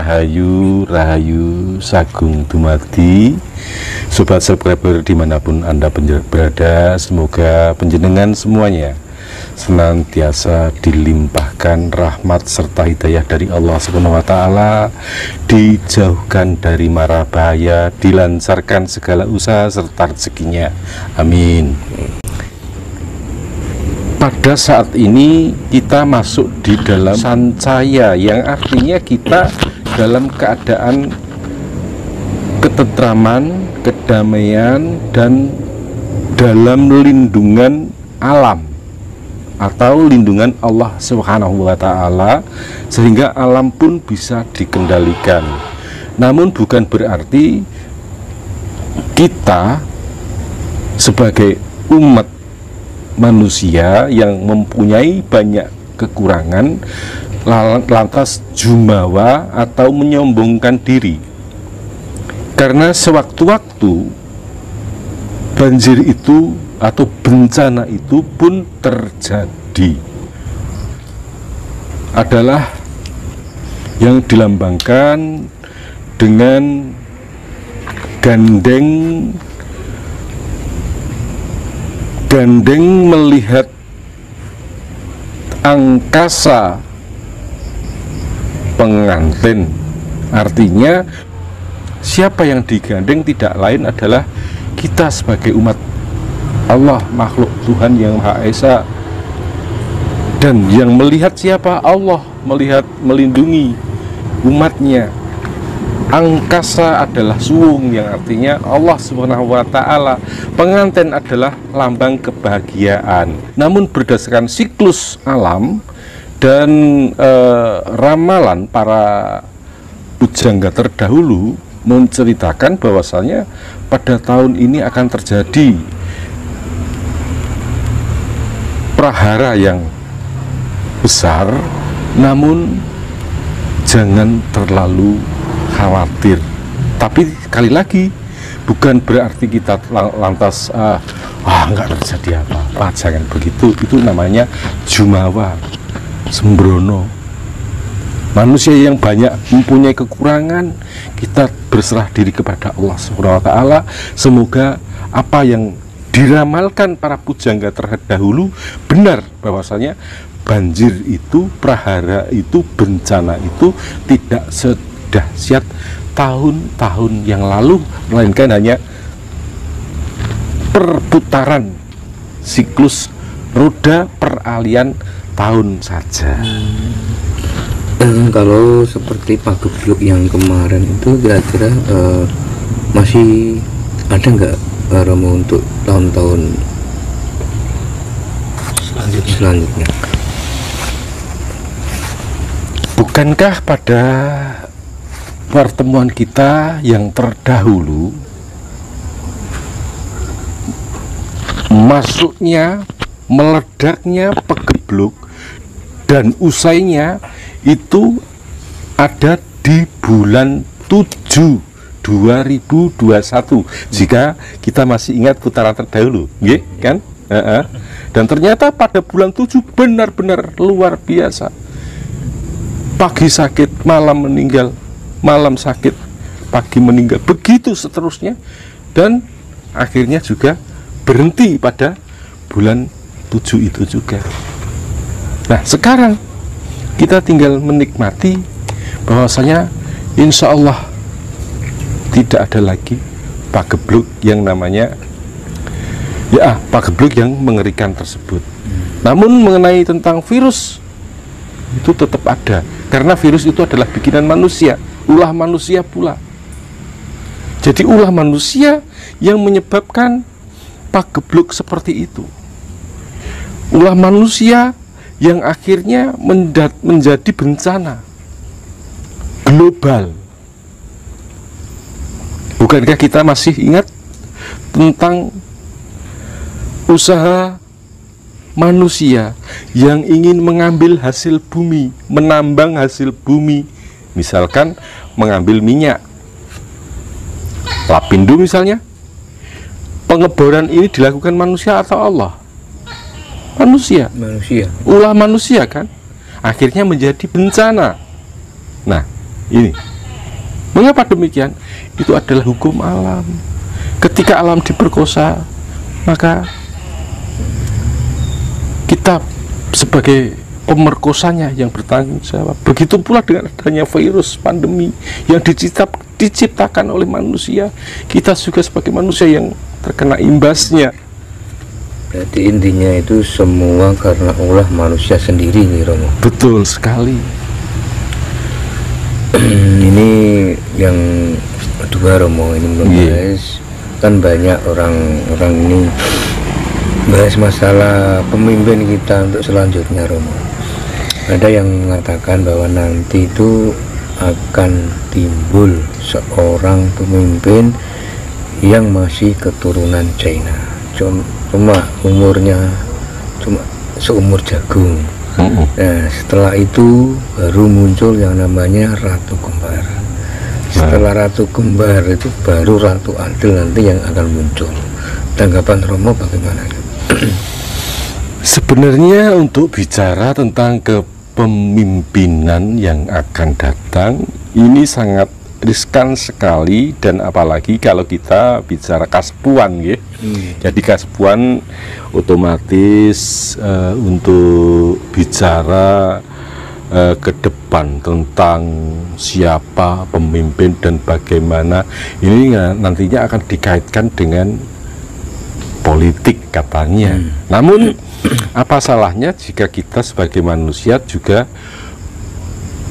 Rahayu, Rahayu, Sagung Dumadi, sobat subscriber dimanapun Anda berada, semoga penjenengan semuanya senantiasa dilimpahkan rahmat serta hidayah dari Allah Subhanahu wa Ta'ala, dijauhkan dari mara bahaya, dilancarkan segala usaha serta rezekinya. Amin. Pada saat ini kita masuk di dalam sancaya, yang artinya kita dalam keadaan ketentraman, kedamaian, dan dalam lindungan alam atau lindungan Allah Subhanahu wa Ta'ala, sehingga alam pun bisa dikendalikan. Namun bukan berarti kita sebagai umat manusia yang mempunyai banyak kekurangan lantas jumawa atau menyombongkan diri, karena sewaktu-waktu banjir itu atau bencana itu pun terjadi, adalah yang dilambangkan dengan gandeng melihat angkasa pengantin. Artinya siapa yang digandeng tidak lain adalah kita sebagai umat Allah, makhluk Tuhan yang Maha Esa. Dan yang melihat siapa? Allah melihat, melindungi umatnya. Angkasa adalah suwung, yang artinya Allah Subhanahu wa Ta'ala. Pengantin adalah lambang kebahagiaan. Namun berdasarkan siklus alam dan ramalan para pujangga terdahulu menceritakan bahwasanya pada tahun ini akan terjadi prahara yang besar, namun jangan terlalu khawatir. Tapi sekali lagi bukan berarti kita lantas nggak terjadi apa-apa, jangan begitu. Itu namanya jumawa, sembrono. Manusia yang banyak mempunyai kekurangan, kita berserah diri kepada Allah Subhanahu wa Ta'ala. Semoga apa yang diramalkan para pujangga terdahulu benar, bahwasanya banjir itu, prahara itu, bencana itu tidak sedahsyat tahun-tahun yang lalu, melainkan hanya perputaran siklus roda peralihan tahun saja. Kalau seperti pagebluk yang kemarin itu kira-kira masih ada nggak Romo untuk tahun-tahun selanjutnya? Bukankah pada pertemuan kita yang terdahulu masuknya, meledaknya pagebluk dan usainya itu ada di bulan 7 2021, jika kita masih ingat putaran terdahulu, kan? Dan ternyata pada bulan 7 benar-benar luar biasa. Pagi sakit, malam meninggal, malam sakit, pagi meninggal, begitu seterusnya, dan akhirnya juga berhenti pada bulan 7 itu juga. Nah, sekarang kita tinggal menikmati bahwasanya insya Allah tidak ada lagi pagebluk yang namanya pagebluk yang mengerikan tersebut. Namun mengenai tentang virus itu tetap ada, karena virus itu adalah bikinan manusia, ulah manusia pula. Jadi ulah manusia yang menyebabkan pagebluk seperti itu. Ulah manusia yang akhirnya menjadi bencana global. Bukankah kita masih ingat tentang usaha manusia yang ingin mengambil hasil bumi, menambang hasil bumi, misalkan mengambil minyak, Lapindo misalnya? Pengeboran ini dilakukan manusia atau Allah? Manusia. Ulah manusia kan? Akhirnya menjadi bencana. Nah, ini Mengapa demikian? Itu adalah hukum alam. Ketika alam diperkosa, maka kita sebagai pemerkosanya yang bertanggung jawab. Begitu pula dengan adanya virus pandemi yang diciptakan oleh manusia, kita juga sebagai manusia yang terkena imbasnya. Berarti intinya itu semua karena ulah manusia sendiri nih Romo. Betul sekali. Ini yang kedua Romo, ini membahas kan banyak orang ini bahas masalah pemimpin kita untuk selanjutnya Romo. Ada yang mengatakan bahwa nanti itu akan timbul seorang pemimpin yang masih keturunan China, cuma umurnya cuma seumur jagung. Nah, setelah itu baru muncul yang namanya Ratu Kembar. Setelah Ratu Kembar itu baru Ratu Adil nanti yang akan muncul. Tanggapan Romo bagaimana? Sebenarnya untuk bicara tentang kepemimpinan yang akan datang, ini sangat riskan sekali, dan apalagi kalau kita bicara kaspuan ya. Jadi kaspuan otomatis untuk bicara ke depan tentang siapa pemimpin dan bagaimana, ini nantinya akan dikaitkan dengan politik katanya. Namun apa salahnya jika kita sebagai manusia juga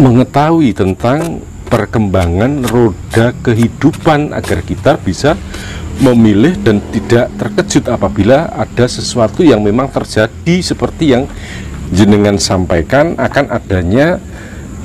mengetahui tentang perkembangan roda kehidupan agar kita bisa memilih dan tidak terkejut apabila ada sesuatu yang memang terjadi seperti yang jenengan sampaikan, akan adanya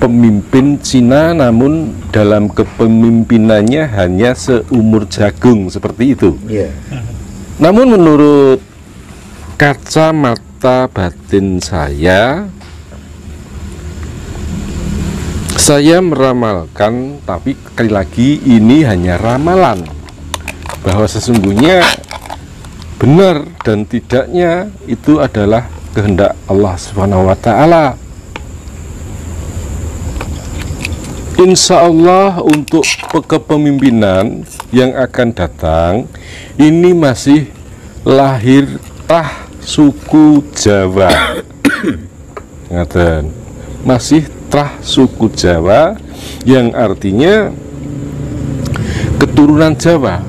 pemimpin Cina namun dalam kepemimpinannya hanya seumur jagung seperti itu. Namun menurut kacamata batin saya meramalkan, tapi sekali lagi ini hanya ramalan, bahwa sesungguhnya benar dan tidaknya itu adalah kehendak Allah Subhanahu wa Ta'ala. Insya Allah untuk kepemimpinan yang akan datang ini masih lahir tah suku Jawa. Ngaten, masih trah suku Jawa yang artinya keturunan Jawa.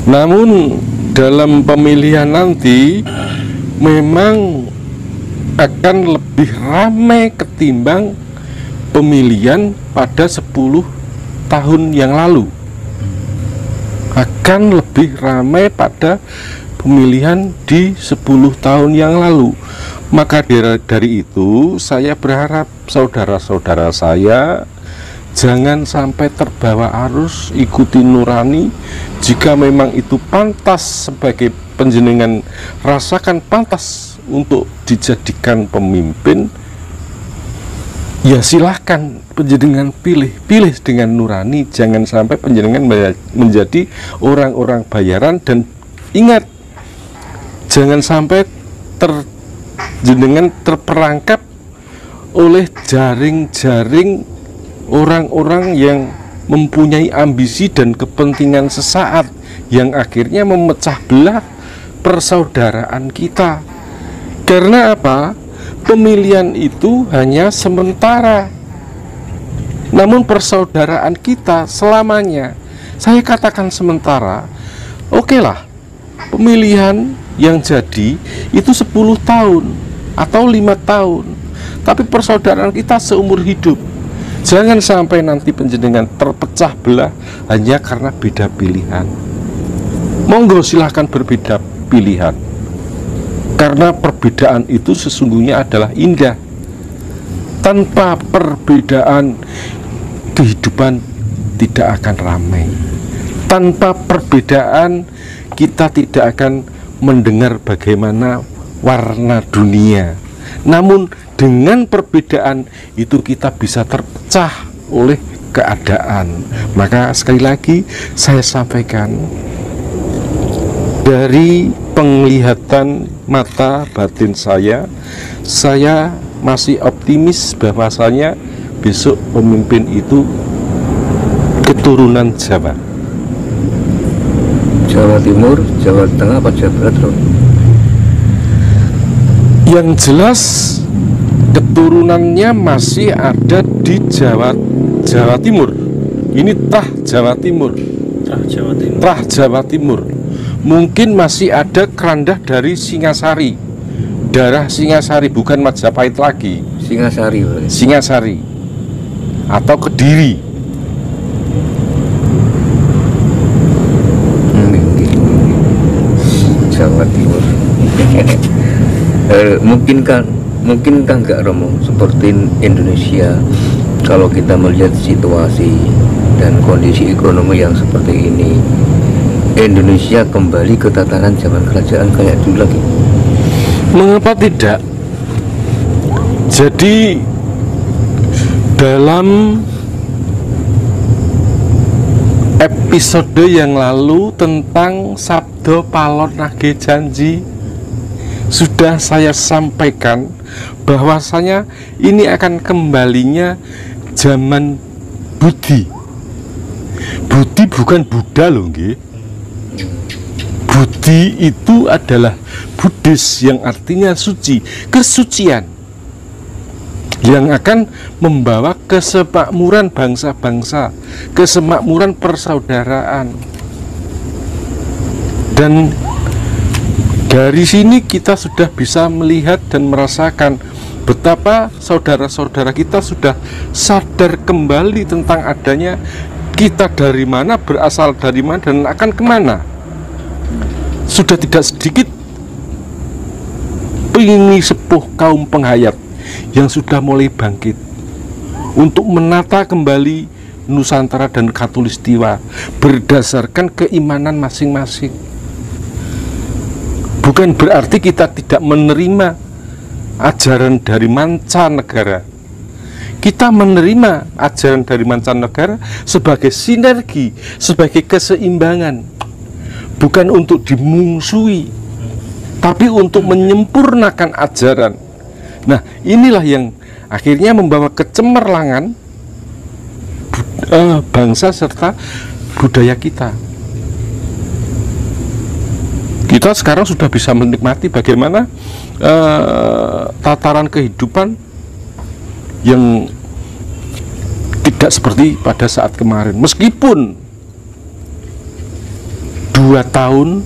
Namun dalam pemilihan nanti memang akan lebih ramai ketimbang pemilihan pada 10 tahun yang lalu. Akan lebih ramai pada pemilihan di 10 tahun yang lalu. Maka dari itu saya berharap saudara-saudara saya jangan sampai terbawa arus, ikuti nurani. Jika memang itu pantas sebagai panjenengan rasakan pantas untuk dijadikan pemimpin, ya silahkan panjenengan pilih dengan nurani. Jangan sampai panjenengan menjadi orang-orang bayaran, dan ingat, jangan sampai jenengan terperangkap oleh jaring-jaring orang-orang yang mempunyai ambisi dan kepentingan sesaat yang akhirnya memecah belah persaudaraan kita. Karena apa? Pemilihan itu hanya sementara, namun persaudaraan kita selamanya. Saya katakan sementara. Oke lah, pemilihan yang jadi itu 10 tahun atau 5 tahun, tapi persaudaraan kita seumur hidup. Jangan sampai nanti panjenengan terpecah belah hanya karena beda pilihan. Monggo silahkan berbeda pilihan, karena perbedaan itu sesungguhnya adalah indah. Tanpa perbedaan kehidupan tidak akan ramai. Tanpa perbedaan kita tidak akan mendengar bagaimana warna dunia. Namun dengan perbedaan itu kita bisa terpecah oleh keadaan. Maka sekali lagi saya sampaikan, dari penglihatan mata batin saya masih optimis bahwasanya besok pemimpin itu keturunan Jawa. Jawa Timur, Jawa Tengah, apa Jawa Barat, Romo? Yang jelas keturunannya masih ada di Jawa Timur. Ini Trah Jawa Timur. Trah Jawa Timur. Mungkin masih ada kerandah dari Singasari, darah Singasari, bukan Majapahit lagi. Singasari, Bro. Singasari atau Kediri. Jawa Timur. Mungkin nggak, Romo, seperti Indonesia, kalau kita melihat situasi dan kondisi ekonomi yang seperti ini, Indonesia kembali ke tatanan zaman kerajaan kayak dulu lagi? Mengapa tidak? Jadi dalam episode yang lalu tentang Sabdo Palon Nage Janji sudah saya sampaikan bahwasanya ini akan kembalinya zaman Budi. Budi bukan Buddha loh, nggih. Budi itu adalah Buddhis yang artinya suci, kesucian yang akan membawa kesemakmuran bangsa-bangsa, kesemakmuran persaudaraan. Dan dari sini kita sudah bisa melihat dan merasakan betapa saudara-saudara kita sudah sadar kembali tentang adanya kita dari mana, berasal dari mana, dan akan kemana. Sudah tidak sedikit pengingi sepuh kaum penghayat yang sudah mulai bangkit untuk menata kembali Nusantara dan Katulistiwa berdasarkan keimanan masing-masing. Bukan berarti kita tidak menerima ajaran dari mancanegara. Kita menerima ajaran dari mancanegara sebagai sinergi, sebagai keseimbangan, bukan untuk dimungsuhi, tapi untuk menyempurnakan ajaran. Nah, inilah yang akhirnya membawa kecemerlangan bangsa serta budaya kita. Kita sekarang sudah bisa menikmati bagaimana tataran kehidupan yang tidak seperti pada saat kemarin. Meskipun 2 tahun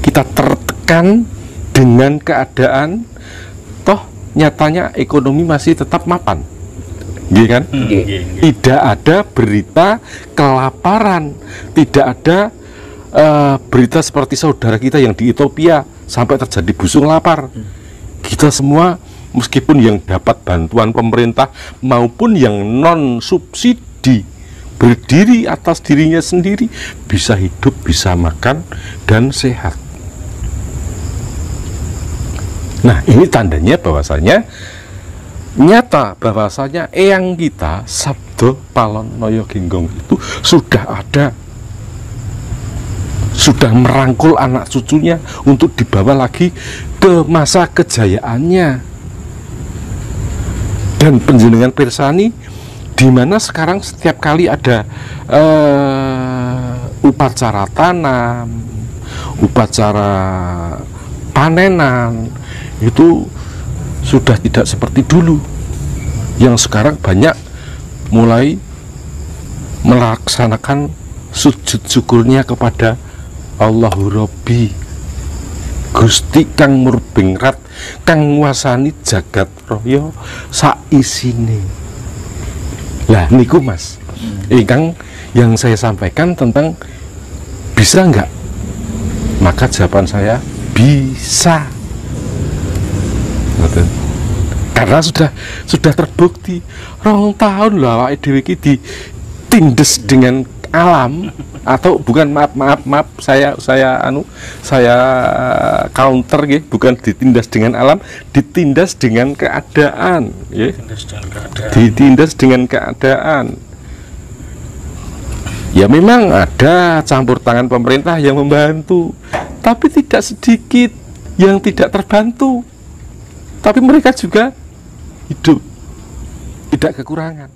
kita tertekan dengan keadaan, toh nyatanya ekonomi masih tetap mapan, gitu kan? Tidak ada berita kelaparan, tidak ada berita seperti saudara kita yang di Ethiopia sampai terjadi busung lapar. Kita semua, meskipun yang dapat bantuan pemerintah maupun yang non subsidi, berdiri atas dirinya sendiri, bisa hidup, bisa makan dan sehat. Nah, ini tandanya bahwasanya nyata bahwasanya eyang kita Sabdo Palon Noyo Genggong itu sudah ada, sudah merangkul anak cucunya untuk dibawa lagi ke masa kejayaannya. Dan panjenengan pirsani, di mana sekarang setiap kali ada upacara tanam, upacara panenan, itu sudah tidak seperti dulu. Yang sekarang banyak mulai melaksanakan sujud syukurnya kepada Allahu Robbi, Gusti kang murbingrat, kang nguasani jagat raya saisine. Lah niku Mas, ingkang yang saya sampaikan tentang bisa enggak? Maka jawaban saya bisa. Karena sudah terbukti 2 tahun loh awake dhewe iki ditindes dengan alam, atau bukan maaf saya counter nggih, bukan ditindas dengan alam, ditindas dengan keadaan nggih. Ditindas dengan keadaan. Ya memang ada campur tangan pemerintah yang membantu, tapi tidak sedikit yang tidak terbantu. Tapi mereka juga hidup, tidak kekurangan.